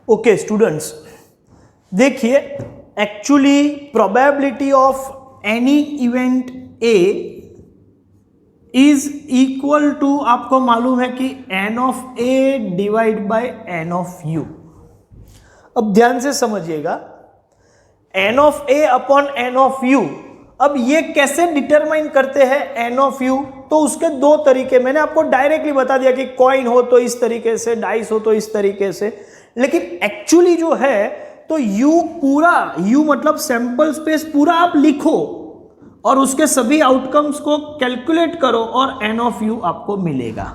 Okay students, देखिए actually probability of any event A is equal to, आपको मालूम है कि n of A divide by n of U. अब ध्यान से समझिएगा, n of A upon n of U. अब ये कैसे डिटरमाइन करते हैं एन ऑफ यू? तो उसके दो तरीके मैंने आपको डायरेक्टली बता दिया कि कॉइन हो तो इस तरीके से, डाइस हो तो इस तरीके से, लेकिन एक्चुअली जो है तो यू पूरा, यू मतलब सैंपल स्पेस पूरा आप लिखो और उसके सभी आउटकम्स को कैलकुलेट करो और एन ऑफ यू आपको मिलेगा।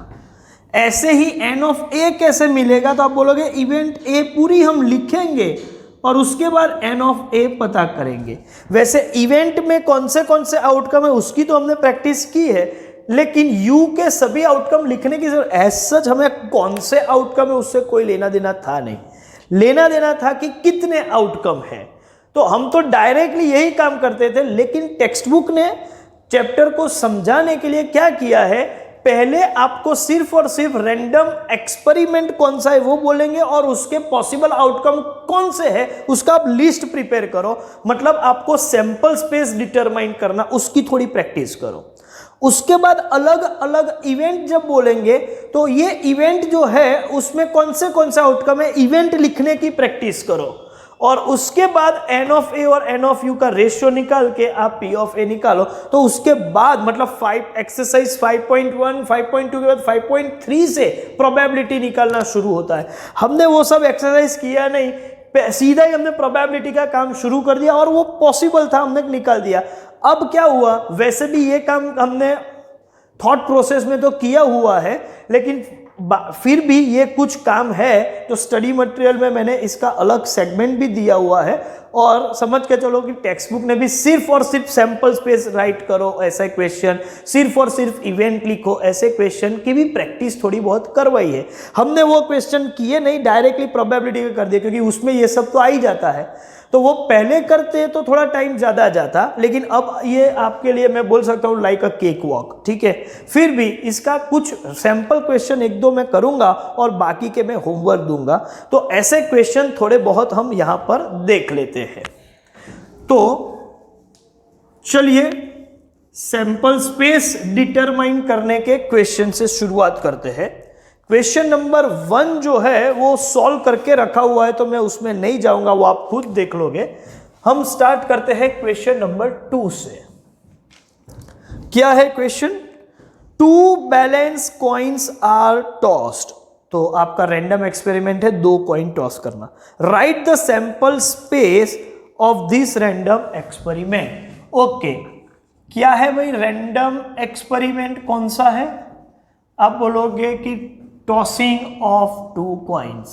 ऐसे ही एन ऑफ ए कैसे मिलेगा? तो आप बोलोगे इवेंट ए पूरी हम लिखेंगे और उसके बाद एन ऑफ ए पता करेंगे। वैसे इवेंट में कौन से आउटकम है उसकी तो हमने प्रैक्टिस की है, लेकिन यू के सभी आउटकम लिखने की जरूरत, एज सच हमें कौन से आउटकम है उससे कोई लेना देना था नहीं। लेना देना था कि कितने आउटकम है, तो हम तो डायरेक्टली यही काम करते थे। लेकिन टेक्स्ट बुक ने चैप्टर को समझाने के लिए क्या किया है, पहले आपको सिर्फ और सिर्फ रैंडम एक्सपेरिमेंट कौन सा है वो बोलेंगे और उसके पॉसिबल आउटकम कौन से है उसका आप लिस्ट प्रिपेयर करो। मतलब आपको सैंपल स्पेस डिटरमाइन करना, उसकी थोड़ी प्रैक्टिस करो। उसके बाद अलग अलग इवेंट जब बोलेंगे तो ये इवेंट जो है उसमें कौन से आउटकम है, इवेंट लिखने की प्रैक्टिस करो। और उसके बाद एन ऑफ ए और एन ऑफ यू का रेशियो निकाल के आप पी ऑफ ए निकालो। तो उसके बाद मतलब एक्सरसाइज 5.1 5.2 के बाद 5.3 से प्रोबेबिलिटी निकालना शुरू होता है। हमने वो सब एक्सरसाइज किया नहीं, सीधा ही हमने प्रोबेबिलिटी का काम शुरू कर दिया और वो पॉसिबल था, हमने निकाल दिया। अब क्या हुआ, वैसे भी ये काम हमने थॉट प्रोसेस में तो किया हुआ है, लेकिन फिर भी ये कुछ काम है तो स्टडी मटेरियल में मैंने इसका अलग सेगमेंट भी दिया हुआ है। और समझ के चलो कि टेक्स्ट बुक ने भी सिर्फ और सिर्फ सैंपल स्पेस राइट करो ऐसा क्वेश्चन, सिर्फ और सिर्फ इवेंट लिखो ऐसे क्वेश्चन की भी प्रैक्टिस थोड़ी बहुत करवाई है। हमने वो क्वेश्चन किए नहीं, डायरेक्टली प्रोबेबिलिटी का कर दिया, क्योंकि उसमें ये सब तो आ ही जाता है। तो वो पहले करते तो थोड़ा टाइम ज्यादा जाता, लेकिन अब ये आपके लिए मैं बोल सकता हूँ लाइक अ केक वॉक, ठीक है। फिर भी इसका कुछ सैंपल क्वेश्चन एक दो मैं करूंगा और बाकी के मैं होमवर्क दूंगा, तो ऐसे क्वेश्चन थोड़े बहुत हम यहां पर देख लेते हैं। तो चलिए सैंपल स्पेस डिटरमाइन करने के क्वेश्चन से शुरुआत करते हैं। क्वेश्चन नंबर 1 जो है वो सॉल्व करके रखा हुआ है, तो मैं उसमें नहीं जाऊंगा, वो आप खुद देख लोगे। हम स्टार्ट करते हैं क्वेश्चन नंबर 2 से। क्या है question? 2 balance coins are tossed. तो आपका रैंडम एक्सपेरिमेंट है 2 कॉइन टॉस करना। Write the sample space of this random experiment. Okay, क्या है भाई रैंडम एक्सपेरिमेंट? कौन सा है? आप बोलोगे कि टॉसिंग ऑफ 2 कॉइन्स।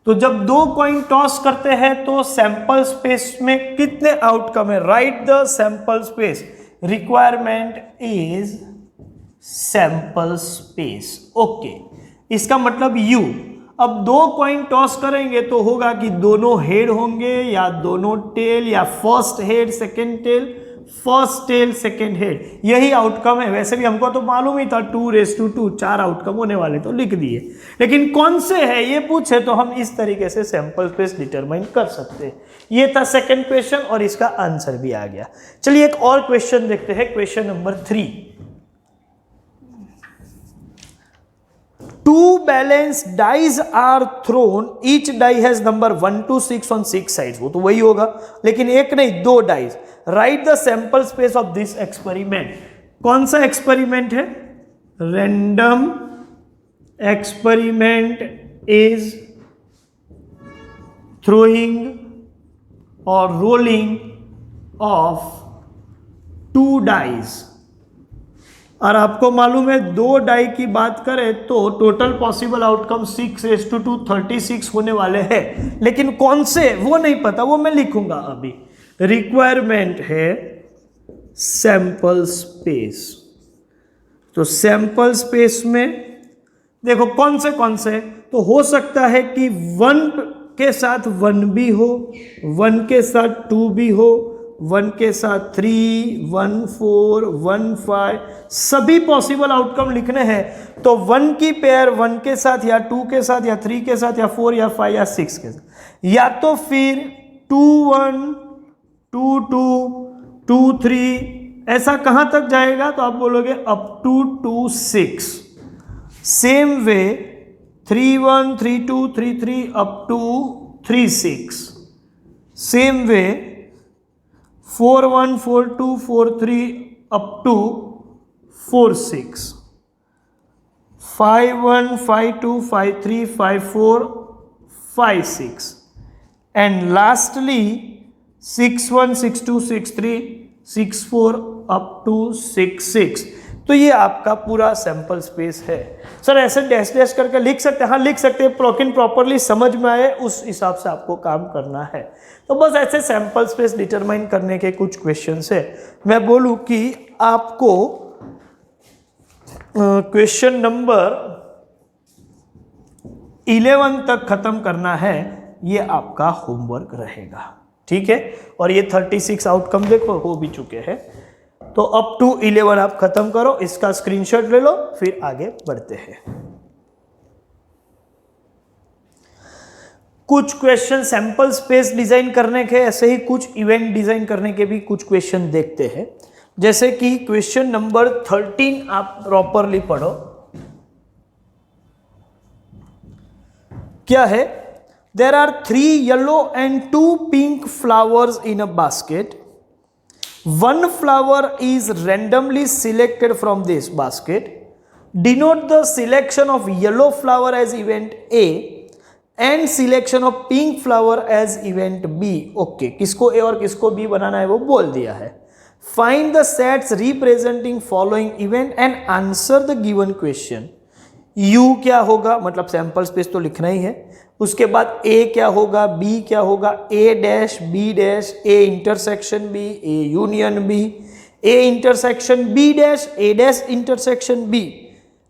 तो जब 2 कॉइन टॉस करते हैं तो सैंपल स्पेस में कितने आउटकम है? Right the sample space. Requirement is sample space. Okay, इसका मतलब यू। अब 2 कॉइन टॉस करेंगे तो होगा कि दोनों हेड होंगे या दोनों टेल, या first head second tail, first tail second head, यही आउटकम है। वैसे भी हमको तो मालूम ही था 2:2 4 आउटकम होने वाले, तो लिख दिए। लेकिन कौन से है ये पूछे तो हम इस तरीके से सैंपल स्पेस डिटरमाइन कर सकते हैं। ये था सेकंड क्वेश्चन और इसका आंसर भी आ गया। चलिए एक और क्वेश्चन देखते हैं, question number 3। 2 balance dice are thrown, each die has number 1 to 6 on 6 sides. वो तो वही होगा, लेकिन एक नहीं 2 dice. Write the sample space of this experiment. कौन सा एक्सपेरिमेंट है? रैंडम एक्सपेरिमेंट इज थ्रोइंग और रोलिंग ऑफ 2 डाइज। और आपको मालूम है 2 डाई की बात करें तो टोटल पॉसिबल आउटकम 6:2 36 होने वाले हैं, लेकिन कौन से वो नहीं पता, वो मैं लिखूंगा अभी। रिक्वायरमेंट है सैंपल स्पेस। तो सैंपल स्पेस में देखो कौन से, तो हो सकता है कि 1 के साथ 1 भी हो, 1 के साथ 2 भी हो, 1 के साथ 3, 1 4, 1 5 सभी पॉसिबल आउटकम लिखने हैं तो 1 की पेयर 1 के साथ या 2 के साथ या 3 के साथ या 4 या 5 या 6 के साथ, या तो फिर 2 1, 2 2, 2 3 ऐसा कहां तक जाएगा तो आप बोलोगे up to 2 6। Same way 3 1, 3 2, 3 3 up to 3 6। Same way 4 1, 4 2, 4 3 up to 4 6, 5 1, 5 2, 5 3, 5 4, 5 6, and lastly 6 1, 6 2, 6 3, 6 4 up to 6 6। तो ये आपका पूरा सैंपल स्पेस है। सर ऐसे डैश डैश करके लिख सकते हैं? हाँ लिख सकते हैं, लेकिन प्रॉपरली समझ में आए उस हिसाब से आपको काम करना है। तो बस ऐसे सैंपल स्पेस डिटरमाइन करने के कुछ क्वेश्चंस है। मैं बोलूं कि आपको क्वेश्चन नंबर 11 तक खत्म करना है, ये आपका होमवर्क रहेगा, ठीक है। और ये 36 आउटकम देखो हो भी चुके हैं, तो अप टू 11 आप खत्म करो, इसका स्क्रीनशॉट ले लो, फिर आगे बढ़ते हैं। कुछ क्वेश्चन सैंपल स्पेस डिजाइन करने के, ऐसे ही कुछ इवेंट डिजाइन करने के भी कुछ क्वेश्चन देखते हैं। जैसे कि क्वेश्चन नंबर 13 आप प्रॉपरली पढ़ो। क्या है? There are 3 yellow and 2 pink flowers in a basket. One flower is randomly selected from this basket. Denote the selection of yellow flower as event A and selection of pink flower as event B. Okay, किसको A और किसको B बनाना है वो बोल दिया है। Find the sets representing following event and answer the given question. U क्या होगा, मतलब सैंपल स्पेस तो लिखना ही है। उसके बाद A क्या होगा, B क्या होगा, A dash B dash, A intersection B, A union B, A intersection B dash, A dash intersection B।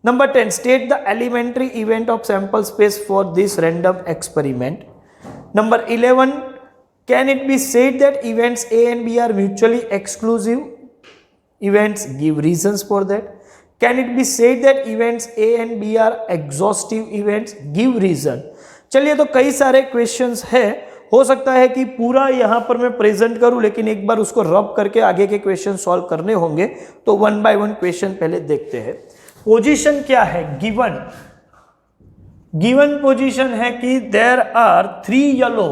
Number 10, state the elementary event of sample space for this random experiment. Number 11, can it be said that events A and B are mutually exclusive? Events, give reasons for that. Can it be said that events A and B are exhaustive events? Give reason. चलिए, तो कई सारे questions है, हो सकता है कि पूरा यहां पर मैं प्रेजेंट करूं, लेकिन एक बार उसको रब करके आगे के क्वेश्चन सॉल्व करने होंगे, तो 1 by 1 क्वेश्चन पहले देखते हैं। पोजीशन क्या है? गिवन पोजीशन है कि देयर आर 3 येलो,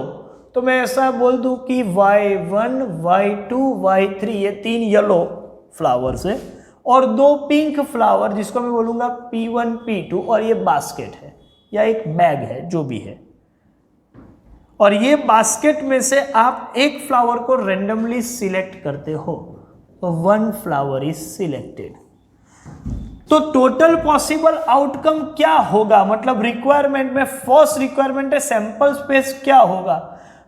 तो मैं ऐसा बोल दूं कि y1, y2, y3 ये 3 येलो फ्लावर्स है और 2 पिंक फ्लावर जिसको मैं बोलूंगा p1, p2, और ये बास्केट है या एक बैग है जो भी है, और ये बास्केट में से आप एक फ्लावर को रेंडमली सिलेक्ट करते हो, तो 1 फ्लावर इज सिलेक्टेड। तो टोटल पॉसिबल आउटकम क्या होगा, मतलब रिक्वायरमेंट में फर्स्ट रिक्वायरमेंट है सैंपल स्पेस क्या होगा,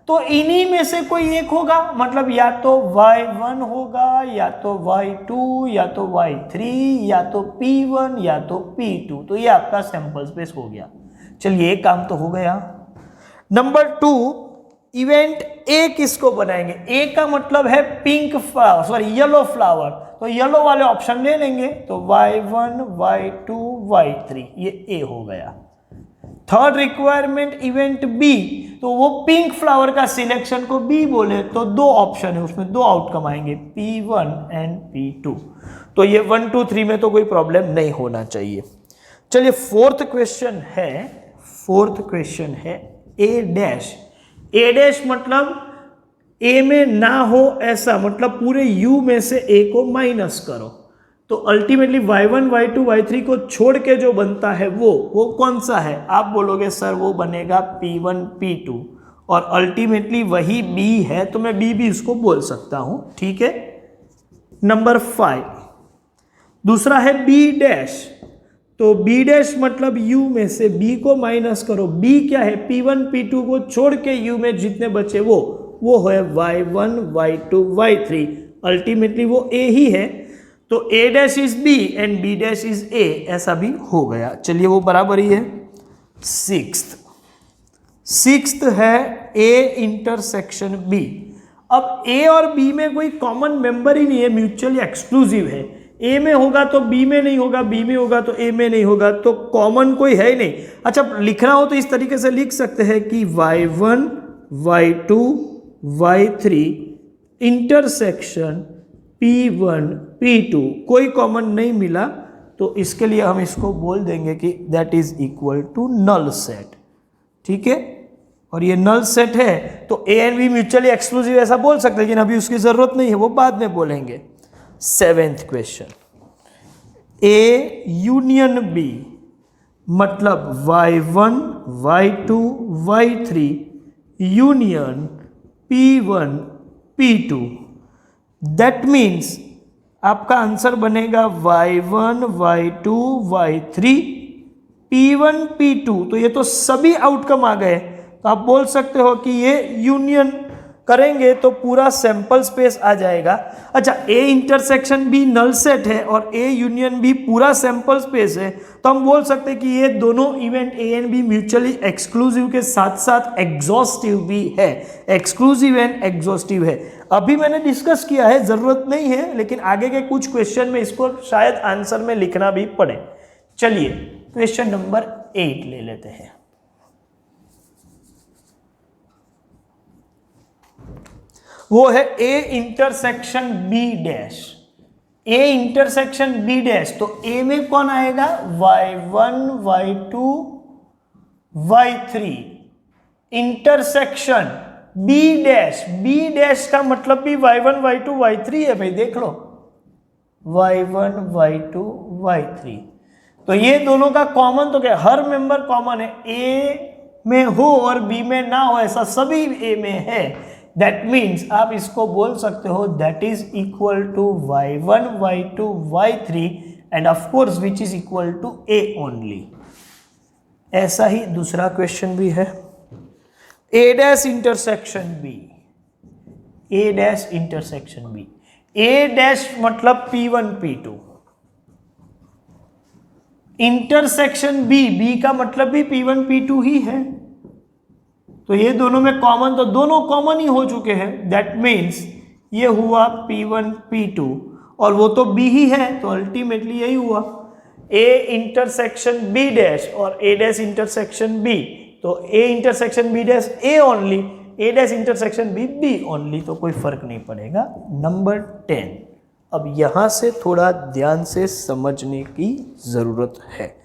तो इन्हीं में से कोई एक होगा, मतलब या तो y1 होगा या तो y2 या तो y3 या तो p1 या तो p2, तो ये आपका सैंपल स्पेस हो गया। चलिए एक काम तो हो गया। नंबर 2, इवेंट ए किसको बनाएंगे? ए का मतलब है pink flower, sorry yellow flower, तो येलो वाले ऑप्शन ले लेंगे, तो y1, y2, y3 ये ए हो गया। थर्ड रिक्वायरमेंट इवेंट बी, तो वो पिंक फ्लावर का सिलेक्शन को बी बोले, तो 2 ऑप्शन है उसमें, 2 आउटकम आएंगे p1 एंड p2, तो ये 1 2 3 में तो कोई प्रॉब्लम नहीं होना चाहिए। चलिए फोर्थ क्वेश्चन है ए डैश। ए डैश मतलब ए में ना हो ऐसा, मतलब पूरे यू में से ए को माइनस करो, तो अल्टीमेटली y1, y2, y3 को छोड़ के जो बनता है वो कौन सा है? आप बोलोगे सर वो बनेगा p1, p2, और अल्टीमेटली वही b है, तो मैं b भी इसको बोल सकता हूं, ठीक है। नंबर 5, दूसरा है b डैश, तो b डैश मतलब u में से b को माइनस करो, b क्या है? p1, p2 को छोड़ के u में जितने बचे वो है y1, y2, y3, अल्टीमेटली वो a ही है, तो a dash is b and b dash is a, ऐसा भी हो गया। चलिए वो बराबर ही है। सिक्स्थ है a इंटरसेक्शन b। अब ए और बी में कोई कॉमन मेंबर ही नहीं है, म्यूचुअली एक्सक्लूसिव है। ए में होगा तो बी में नहीं होगा, बी में होगा तो ए में नहीं होगा, तो कॉमन कोई है ही नहीं। अच्छा, लिखना हो तो इस तरीके से लिख सकते हैं कि y1 y2 y3 intersection p1 p2, कोई कॉमन नहीं मिला, तो इसके लिए हम इसको बोल देंगे कि that is equal to null set. ठीक है, और ये नल सेट है तो A and B mutually exclusive ऐसा बोल सकते हैं, लेकिन अभी उसकी जरूरत नहीं है, वो बाद में बोलेंगे। 7th क्वेश्चन, ए यूनियन बी मतलब y1 y2 y3 union p1 p2, that means आपका आंसर बनेगा y1 y2 y3 p1 p2। तो ये तो सभी आउटकम आ गए, तो आप बोल सकते हो कि ये यूनियन करेंगे तो पूरा सैंपल स्पेस आ जाएगा। अच्छा, A intersection B null set है और ए यूनियन बी पूरा सैंपल स्पेस है, तो हम बोल सकते हैं कि ये दोनों event A and B mutually exclusive के साथ साथ एग्जॉस्टिव भी है, एक्सक्लूसिव एंड एग्जॉस्टिव है। अभी मैंने डिस्कस किया है, जरूरत नहीं है, लेकिन आगे के कुछ क्वेश्चन में इसको शायद आंसर में लिखना भी पड़े। चलिए क्वेश्चन नंबर 8 ले लेते हैं। वो है A intersection B dash, A intersection B dash, तो ए में कौन आएगा, y1 y2 y3 intersection B dash, B dash का मतलब भी y1 y2 y3 है भाई, देख लो y1 y2 y3, तो ये दोनों का कॉमन तो क्या, हर मेंबर कॉमन है, ए में हो और बी में ना हो ऐसा सभी ए में है। दैट मीन्स आप इसको बोल सकते हो that is equal to y1 y2 y3 and of course which is equal to A only. ऐसा ही दूसरा क्वेश्चन भी है, A dash intersection B, A dash intersection B, A dash मतलब p1 p2, intersection B, B का मतलब भी p1 p2 ही है, तो ये दोनों में कॉमन, तो दोनों कॉमन ही हो चुके हैं। दैट मीन्स ये हुआ p1 p2 और वो तो b ही है, तो अल्टीमेटली यही हुआ a इंटरसेक्शन b डैश और a डैश इंटरसेक्शन b, तो a intersection b dash a only, a dash intersection b b only, तो कोई फर्क नहीं पड़ेगा। नंबर 10, अब यहां से थोड़ा ध्यान से समझने की जरूरत है।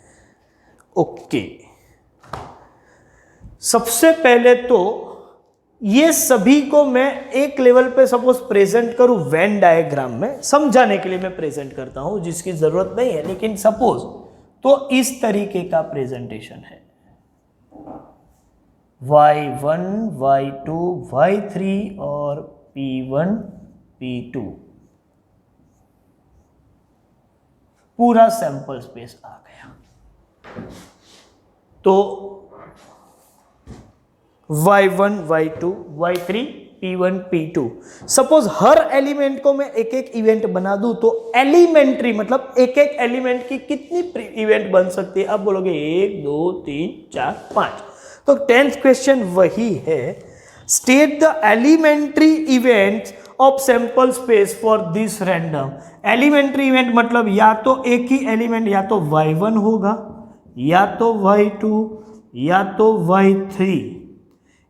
ओके, सबसे पहले तो ये सभी को मैं एक लेवल पे सपोज प्रेजेंट करूं वेन डायग्राम में, समझाने के लिए मैं प्रेजेंट करता हूं, जिसकी जरूरत नहीं है, लेकिन सपोज तो इस तरीके का प्रेजेंटेशन है, y1 y2 y3 और p1 p2, पूरा सैंपल स्पेस आ गया, तो y1 y2 y3 p1 p2, suppose हर एलिमेंट को मैं एक एक इवेंट बना दूं तो एलिमेंट्री मतलब एक एक एलिमेंट की कितनी इवेंट बन सकती है, आप बोलोगे 1 2 3 4 5, तो 10th क्वेश्चन वही है, state the elementary events of sample space for this random. Elementary event मतलब या तो एक ही एलिमेंट या तो y1 होगा, या तो y2, या तो y3,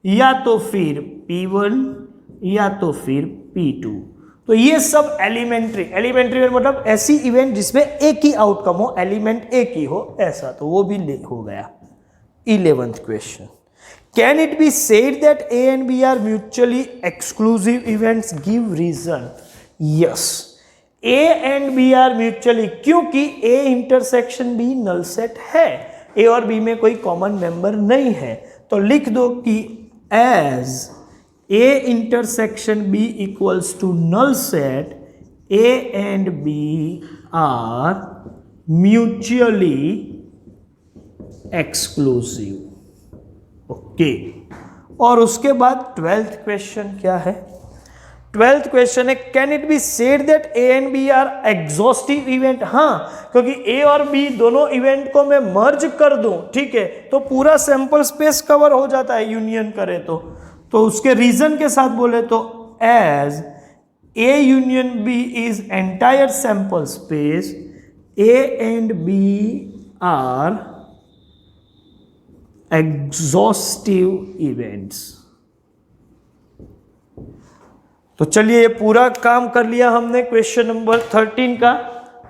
या तो फिर p1, या तो फिर p2, तो ये सब एलिमेंट्री इवेंट मतलब ऐसी इवेंट जिसमें एक ही आउटकम हो, एलिमेंट एक ही हो, ऐसा, तो वो भी हो गया। 11th question, can it be said that A and B are mutually exclusive events, give reason. Yes, A and B are mutually, क्योंकि A intersection B null set है, ए और बी में कोई कॉमन मेंबर नहीं है, तो लिख दो कि as A intersection B equals to null set, A and B are mutually exclusive. Okay, और उसके बाद 12th क्वेश्चन क्या है, 12th क्वेश्चन है can it be said that A and B are exhaustive event. हाँ, क्योंकि ए और बी दोनों इवेंट को मैं मर्ज कर दूं, ठीक है, तो पूरा सैंपल स्पेस कवर हो जाता है, यूनियन करे तो उसके रीजन के साथ बोले तो as A union B is entire sample space, A and B are exhaustive events. तो चलिए ये पूरा काम कर लिया हमने क्वेश्चन नंबर 13 का।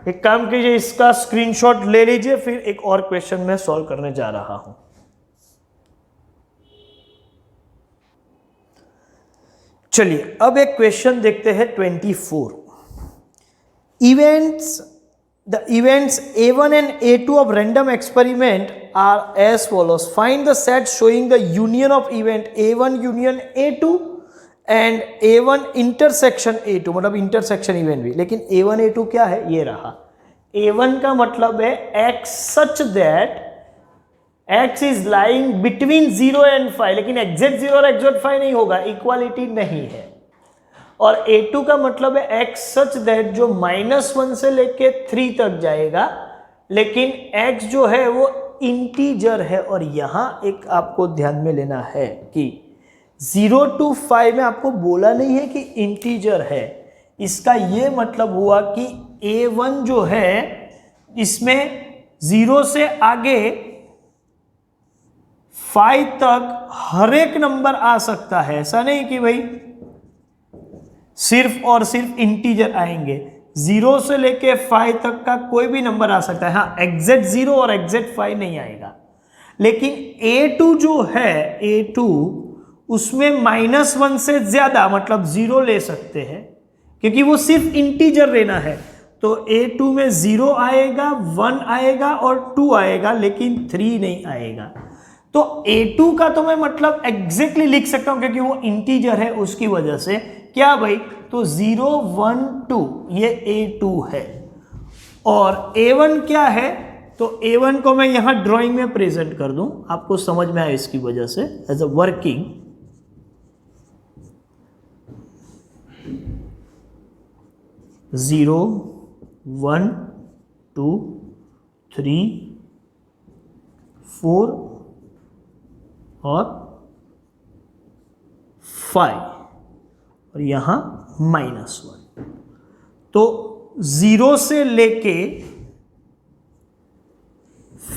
एक काम कीजिए, इसका स्क्रीनशॉट ले लीजिए, फिर एक और क्वेश्चन मैं सॉल्व करने जा रहा हूं। चलिए अब एक क्वेश्चन देखते हैं 24। The events A1 and A2 of random experiment are as follows. Find the set showing the union of event A1 union A2 and A1 intersection A2, मतलब intersection event भी, लेकिन A1 A2 क्या है, ये रहा। A1 का मतलब है x such that x is lying between 0 and 5, लेकिन एग्जैक्ट 0 और एग्जैक्ट 5 नहीं होगा, इक्वालिटी नहीं है। और A2 का मतलब है x सच दैट जो -1 से लेके 3 तक जाएगा, लेकिन x जो है वो इंटीजर है। और यहां एक आपको ध्यान में लेना है कि 0 to 5 में आपको बोला नहीं है कि इंटीजर है, इसका ये मतलब हुआ कि A1 जो है इसमें 0 से आगे 5 तक हर एक नंबर आ सकता है। ऐसा नहीं कि भाई सिर्फ और सिर्फ इंटीजर आएंगे, 0 से लेके 5 तक का कोई भी नंबर आ सकता है। हाँ, एग्जैक्ट 0 और एग्जैक्ट 5 नहीं आएगा। लेकिन A2 जो है, A2 उसमें -1 से ज्यादा मतलब 0 ले सकते हैं, क्योंकि वो सिर्फ इंटीजर लेना है। तो A2 में 0 आएगा, 1 आएगा और 2 आएगा, लेकिन 3 नहीं आएगा। तो A2 का तो मैं मतलब एग्जैक्टली लिख सकता हूं, क्योंकि वो इंटीजर है, उसकी वजह से। क्या भाई, तो 0 1 2 ये A2 है। और A1 क्या है, तो A1 को मैं यहां ड्राइंग में प्रेजेंट कर दूं, आपको समझ में आए इसकी वजह से। एज अ वर्किंग 0 1 2 3 4 और 5 और यहां -1। तो 0 से लेके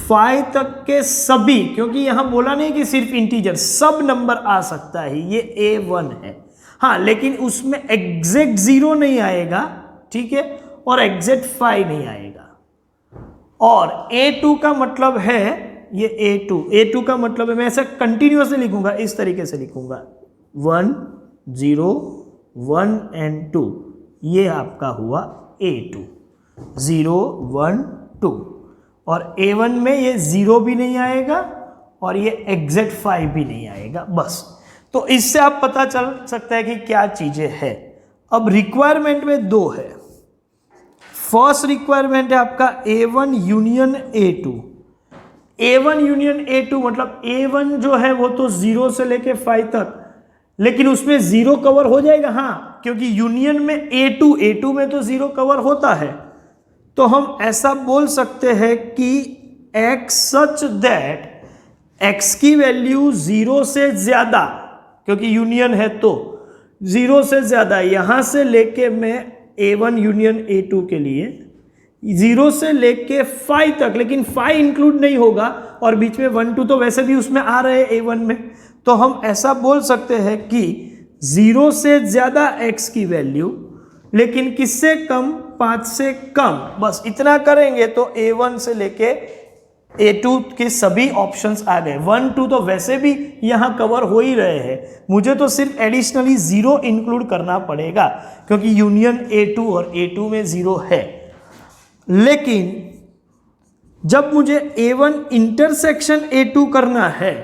5 तक के सभी, क्योंकि यहां बोला नहीं कि सिर्फ इंटीजर, सब नंबर आ सकता है, ये A1 है। हाँ, लेकिन उसमें एग्जैक्ट 0 नहीं आएगा, ठीक है, और एग्जैक्ट 5 नहीं आएगा। और A2 का मतलब है ये A2 का मतलब है, मैं ऐसा कंटिन्यूअसली लिखूंगा, इस तरीके से लिखूंगा 1 0 1 and 2, ये आपका हुआ A2 0 1 2। और A1 में ये 0 भी नहीं आएगा और ये एग्जैक्ट 5 भी नहीं आएगा, बस। तो इससे आप पता चल सकता है कि क्या चीजें हैं। अब रिक्वायरमेंट में 2 है। फर्स्ट रिक्वायरमेंट है आपका A1 union A2। A1 union A2 मतलब A1 जो है वो तो 0 से लेके 5 तक, लेकिन उसमें 0 कवर हो जाएगा। हाँ, क्योंकि यूनियन में A2 में तो 0 कवर होता है। तो हम ऐसा बोल सकते हैं कि x सच दैट x की वैल्यू 0 से ज्यादा, क्योंकि यूनियन है तो 0 से ज्यादा, यहां से लेके मैं A1 यूनियन A2 के लिए 0 से लेके 5 तक, लेकिन 5 इंक्लूड नहीं होगा, और बीच में 1 2 तो वैसे भी उसमें आ रहे हैं A1 में। तो हम ऐसा बोल सकते हैं कि 0 से ज्यादा x की वैल्यू, लेकिन किससे कम, 5 से कम, बस इतना करेंगे तो A1 से लेके A2 के सभी ऑप्शंस आ गए। 1 2 तो वैसे भी यहां कवर हो ही रहे हैं, मुझे तो सिर्फ एडिशनली 0 इंक्लूड करना पड़ेगा, क्योंकि यूनियन A2 और A2 में 0 है। लेकिन जब मुझे A1 इंटरसेक्शन A2 करना है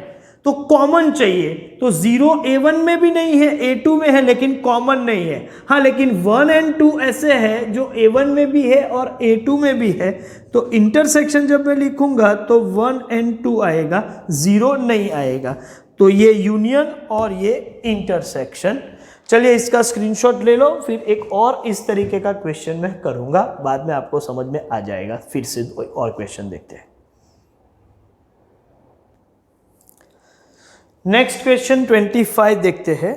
तो कॉमन चाहिए। तो 0 A1 में भी नहीं है, A2 में है, लेकिन कॉमन नहीं है। हाँ, लेकिन 1 and 2 ऐसे है जो A1 में भी है और A2 में भी है। तो इंटरसेक्शन जब मैं लिखूंगा तो 1 and 2 आएगा, 0 नहीं आएगा। तो ये यूनियन और ये इंटरसेक्शन। चलिए इसका स्क्रीनशॉट ले लो, फिर एक और इस तरीके का क्वेश्चन मैं करूंगा, बाद में आपको समझ में आ जाएगा। फिर से और क्वेश्चन देखते हैं। नेक्स्ट क्वेश्चन 25 देखते हैं।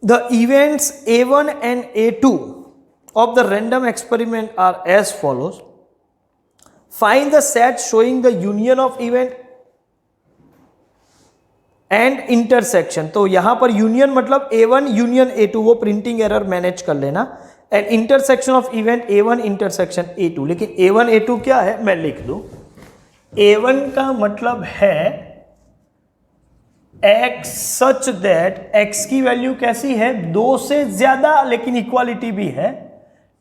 The events A1 and A2 of the random experiment are as follows. Find the set showing the union of event and intersection. तो यहां पर यूनियन मतलब A1 यूनियन A2, वो प्रिंटिंग एरर मैनेज कर लेना, and intersection of event A1 intersection A2. लेकिन A1 A2 क्या है मैं लिख दूं. A1 का मतलब है x सच दैट x की वैल्यू कैसी है, 2 से ज्यादा लेकिन इक्वालिटी भी है,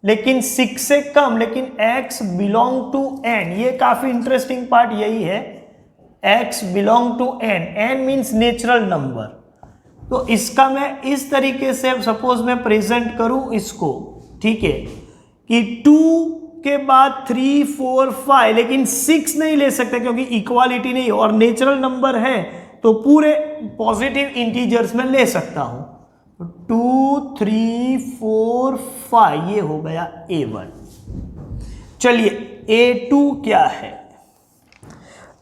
लेकिन 6 से कम, लेकिन x बिलोंग टू n. ये काफी इंटरेस्टिंग पार्ट यही है, x belong to n. n means natural number. तो इसका मैं इस तरीके से सपोज मैं प्रेजेंट करूं इसको, ठीक है, कि 2 के बाद 3 4 5, लेकिन 6 नहीं ले सकते क्योंकि इक्वालिटी नहीं और नेचुरल नंबर है, तो पूरे पॉजिटिव इंटीजर्स में ले सकता हूं. 2 3 4 5 ये हो गया A1. चलिए A2 क्या है.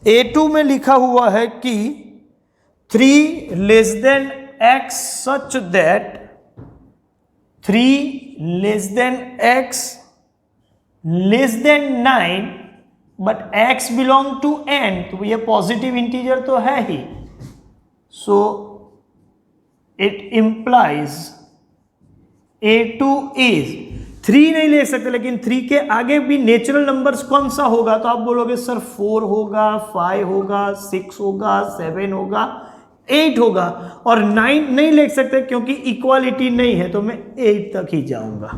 A2 में लिखा हुआ है कि 3 less than x such that 3 less than x less than 9 but x belong to n. तो ये पॉजिटिव इंटीजर तो है ही, so it implies A2 is 3 नहीं ले सकते, लेकिन 3 के आगे भी नेचुरल नंबर्स कौन सा होगा, तो आप बोलोगे सर 4 होगा, 5 होगा, 6 होगा, 7 होगा, 8 होगा, और 9 नहीं ले सकते क्योंकि इक्वालिटी नहीं है, तो मैं 8 तक ही जाऊंगा.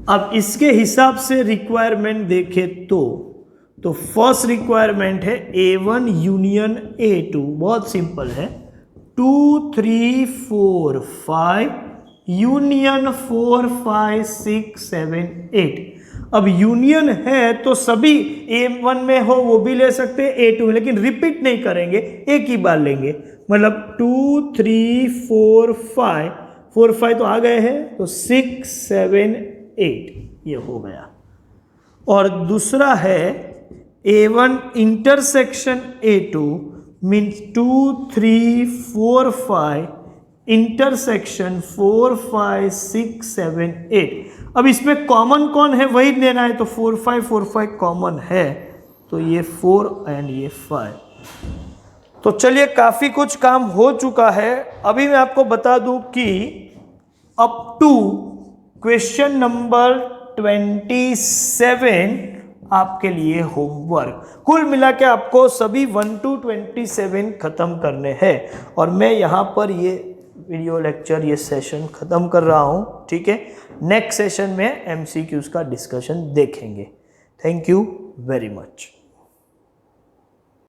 अब इसके हिसाब से रिक्वायरमेंट देखें तो फर्स्ट रिक्वायरमेंट है A1 यूनियन A2. बहुत सिंपल है, 2 3 4 5 यूनियन 4 5 6 7 8. अब यूनियन है तो सभी A1 में हो वो भी ले सकते हैं, A2, लेकिन रिपीट नहीं करेंगे, एक ही बार लेंगे. मतलब 2 3 4 5 4 5 तो आ गए हैं, तो 6 7 8 ये हो गया. और दूसरा है A1 intersection A2 means 2 3 4 5 intersection 4 5 6 7 8. अब इसमें कॉमन कौन है वही देना है, तो 4 5 कॉमन है, तो ये 4 एंड ये 5. तो चलिए काफी कुछ काम हो चुका है. अभी मैं आपको बता दूं कि अप टू क्वेश्चन नंबर 27 आपके लिए होमवर्क. कुल मिला के आपको सभी 1 to 27 खत्म करने हैं, और मैं यहाँ पर ये वीडियो लेक्चर ये सेशन खत्म कर रहा हूँ, ठीक है. नेक्स्ट सेशन में MCQs का डिस्कशन देखेंगे. Thank you very much.